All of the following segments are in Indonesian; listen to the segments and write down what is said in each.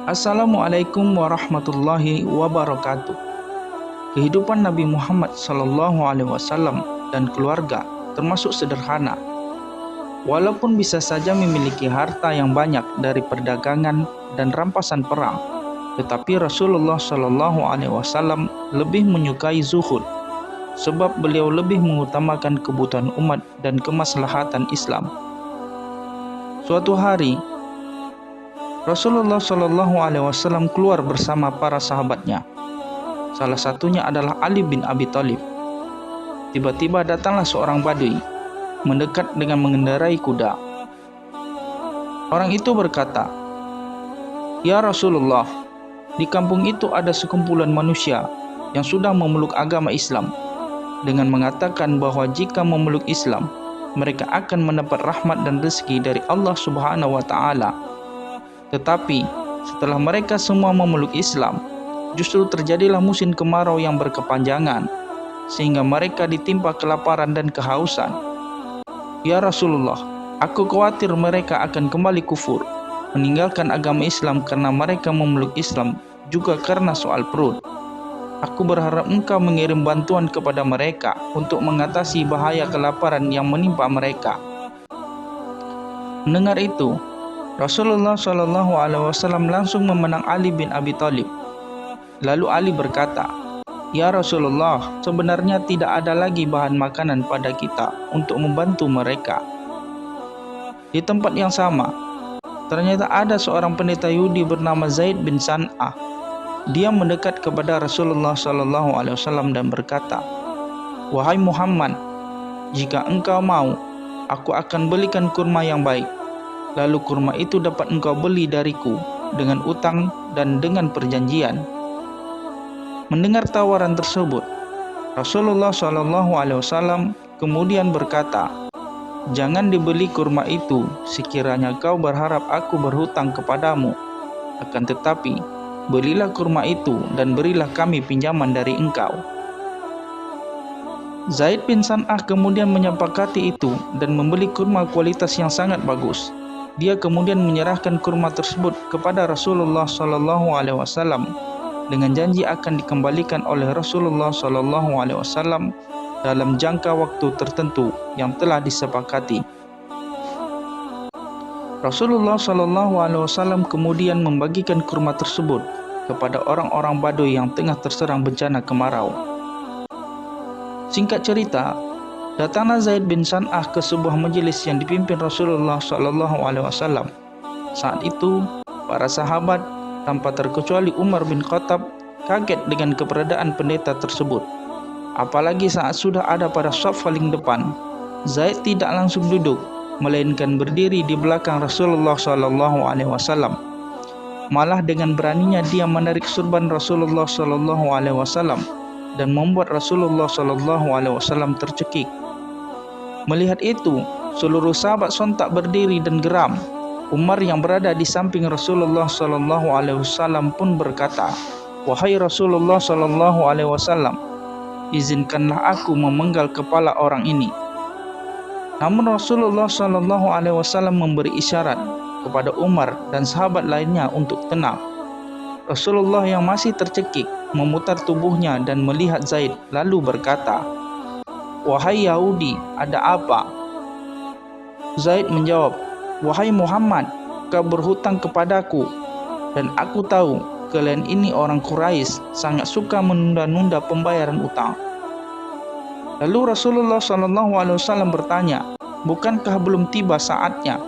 Assalamualaikum warahmatullahi wabarakatuh. Kehidupan Nabi Muhammad SAW dan keluarga termasuk sederhana. Walaupun bisa saja memiliki harta yang banyak dari perdagangan dan rampasan perang, tetapi Rasulullah SAW lebih menyukai zuhud, sebab beliau lebih mengutamakan kebutuhan umat dan kemaslahatan Islam. Suatu hari, Rasulullah SAW keluar bersama para sahabatnya. Salah satunya adalah Ali bin Abi Thalib. Tiba-tiba datanglah seorang badui, mendekat dengan mengendarai kuda. Orang itu berkata, "Ya Rasulullah, di kampung itu ada sekumpulan manusia yang sudah memeluk agama Islam, dengan mengatakan bahwa jika memeluk Islam, mereka akan mendapat rahmat dan rezeki dari Allah Subhanahu wa Ta'ala. Tetapi setelah mereka semua memeluk Islam, justru terjadilah musim kemarau yang berkepanjangan, sehingga mereka ditimpa kelaparan dan kehausan. Ya Rasulullah, aku khawatir mereka akan kembali kufur, meninggalkan agama Islam karena mereka memeluk Islam, juga karena soal perut. Aku berharap engkau mengirim bantuan kepada mereka untuk mengatasi bahaya kelaparan yang menimpa mereka." Mendengar itu, Rasulullah SAW langsung memenang Ali bin Abi Thalib. Lalu Ali berkata, "Ya Rasulullah, sebenarnya tidak ada lagi bahan makanan pada kita untuk membantu mereka." Di tempat yang sama, ternyata ada seorang pendeta Yahudi bernama Zaid bin San'ah. Dia mendekat kepada Rasulullah SAW dan berkata, "Wahai Muhammad, jika engkau mau, aku akan belikan kurma yang baik. Lalu kurma itu dapat engkau beli dariku dengan utang dan dengan perjanjian." Mendengar tawaran tersebut, Rasulullah SAW kemudian berkata, "Jangan dibeli kurma itu sekiranya kau berharap aku berhutang kepadamu. Akan tetapi, belilah kurma itu dan berilah kami pinjaman dari engkau." Zaid bin San'ah kemudian menyepakati itu dan membeli kurma kualitas yang sangat bagus. Dia kemudian menyerahkan kurma tersebut kepada Rasulullah SAW dengan janji akan dikembalikan oleh Rasulullah SAW dalam jangka waktu tertentu yang telah disepakati. Rasulullah SAW kemudian membagikan kurma tersebut kepada orang-orang Baduy yang tengah terserang bencana kemarau. Singkat cerita, datanglah Zaid bin San'ah ke sebuah majelis yang dipimpin Rasulullah SAW. Saat itu, para sahabat tanpa terkecuali Umar bin Khattab kaget dengan keberadaan pendeta tersebut. Apalagi saat sudah ada pada shaf paling depan, Zaid tidak langsung duduk, melainkan berdiri di belakang Rasulullah SAW. Malah dengan beraninya dia menarik surban Rasulullah SAW dan membuat Rasulullah SAW tercekik. Melihat itu, seluruh sahabat sontak berdiri dan geram. Umar yang berada di samping Rasulullah SAW pun berkata, "Wahai Rasulullah SAW, izinkanlah aku memenggal kepala orang ini." Namun Rasulullah SAW memberi isyarat kepada Umar dan sahabat lainnya untuk tenang. Rasulullah yang masih tercekik memutar tubuhnya dan melihat Zaid, lalu berkata, "Wahai Yahudi, ada apa?" Zaid menjawab, "Wahai Muhammad, kau berhutang kepadaku, dan aku tahu kalian ini orang Quraisy sangat suka menunda-nunda pembayaran utang." Lalu Rasulullah SAW bertanya, "Bukankah belum tiba saatnya?"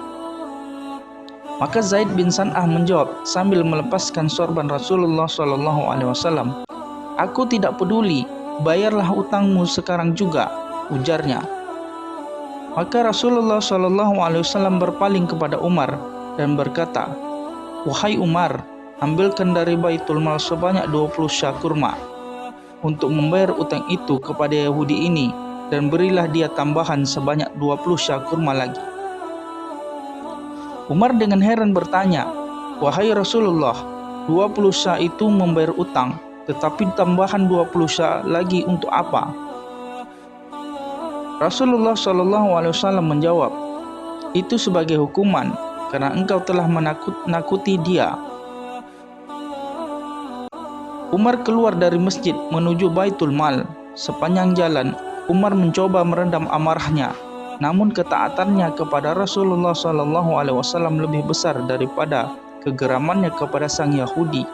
Maka Zaid bin San'ah menjawab sambil melepaskan sorban Rasulullah SAW, "Aku tidak peduli, bayarlah utangmu sekarang juga," ujarnya. Maka Rasulullah SAW berpaling kepada Umar dan berkata, "Wahai Umar, ambilkan dari Baitul Mal sebanyak 20 sya kurma untuk membayar utang itu kepada Yahudi ini, dan berilah dia tambahan sebanyak 20 sya kurma lagi." Umar dengan heran bertanya, "Wahai Rasulullah, 20 sya itu membayar utang, tetapi tambahan 20 sya lagi untuk apa?" Rasulullah SAW menjawab, "Itu sebagai hukuman karena engkau telah menakut-nakuti dia." Umar keluar dari masjid menuju Baitul Mal. Sepanjang jalan, Umar mencoba meredam amarahnya, namun ketaatannya kepada Rasulullah SAW lebih besar daripada kegeramannya kepada sang Yahudi,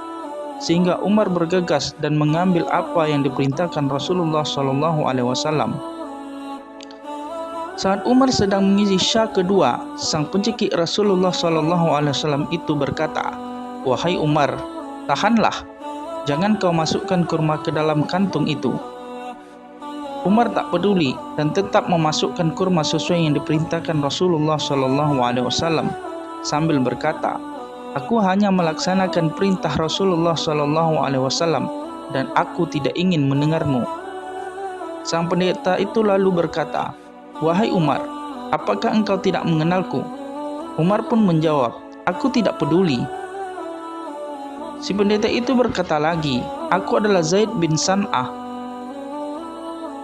sehingga Umar bergegas dan mengambil apa yang diperintahkan Rasulullah SAW. Saat Umar sedang mengisi syak kedua, sang pencekik Rasulullah SAW itu berkata, "Wahai Umar, tahanlah, jangan kau masukkan kurma ke dalam kantung itu." Umar tak peduli dan tetap memasukkan kurma sesuai yang diperintahkan Rasulullah SAW sambil berkata, "Aku hanya melaksanakan perintah Rasulullah SAW dan aku tidak ingin mendengarmu." Sang pendeta itu lalu berkata, "Wahai Umar, apakah engkau tidak mengenalku?" Umar pun menjawab, "Aku tidak peduli." Si pendeta itu berkata lagi, "Aku adalah Zaid bin San'ah."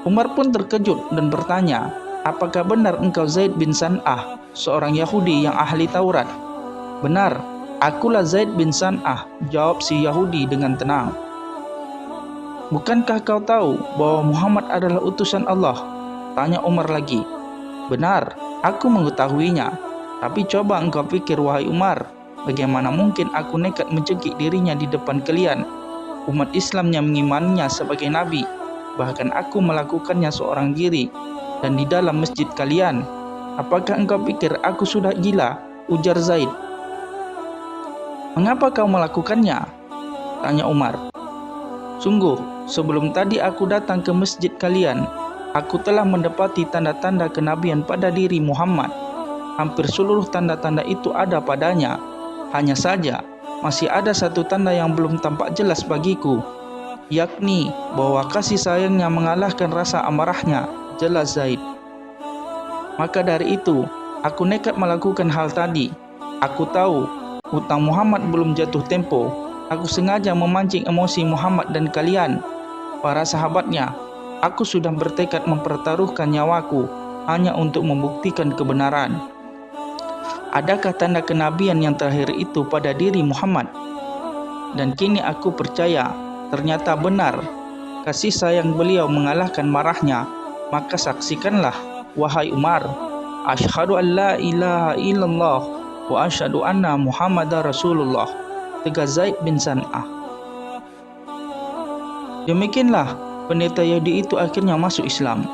Umar pun terkejut dan bertanya, "Apakah benar engkau Zaid bin San'ah, seorang Yahudi yang ahli Taurat?" "Benar, akulah Zaid bin San'ah," jawab si Yahudi dengan tenang. "Bukankah kau tahu bahwa Muhammad adalah utusan Allah?" tanya Umar lagi. "Benar, aku mengetahuinya. Tapi coba engkau pikir, wahai Umar, bagaimana mungkin aku nekat mencekik dirinya di depan kalian, umat Islam yang mengimaninya sebagai nabi. Bahkan aku melakukannya seorang diri dan di dalam masjid kalian. Apakah engkau pikir aku sudah gila?" ujar Zaid. "Mengapa kau melakukannya?" tanya Umar. "Sungguh, sebelum tadi aku datang ke masjid kalian, aku telah mendapati tanda-tanda kenabian pada diri Muhammad. Hampir seluruh tanda-tanda itu ada padanya. Hanya saja, masih ada satu tanda yang belum tampak jelas bagiku, yakni bahwa kasih sayangnya mengalahkan rasa amarahnya," jelas Zaid. "Maka dari itu, aku nekat melakukan hal tadi. Aku tahu hutang Muhammad belum jatuh tempo. Aku sengaja memancing emosi Muhammad dan kalian, para sahabatnya. Aku sudah bertekad mempertaruhkan nyawaku hanya untuk membuktikan kebenaran. Adakah tanda kenabian yang terakhir itu pada diri Muhammad? Dan kini aku percaya ternyata benar kasih sayang beliau mengalahkan marahnya. Maka saksikanlah, wahai Umar, asyhadu an la ilaha illallah wa asyhadu anna Muhammadar Rasulullah," tegas Zaid bin San'ah. Demikianlah pendeta Yahudi itu akhirnya masuk Islam.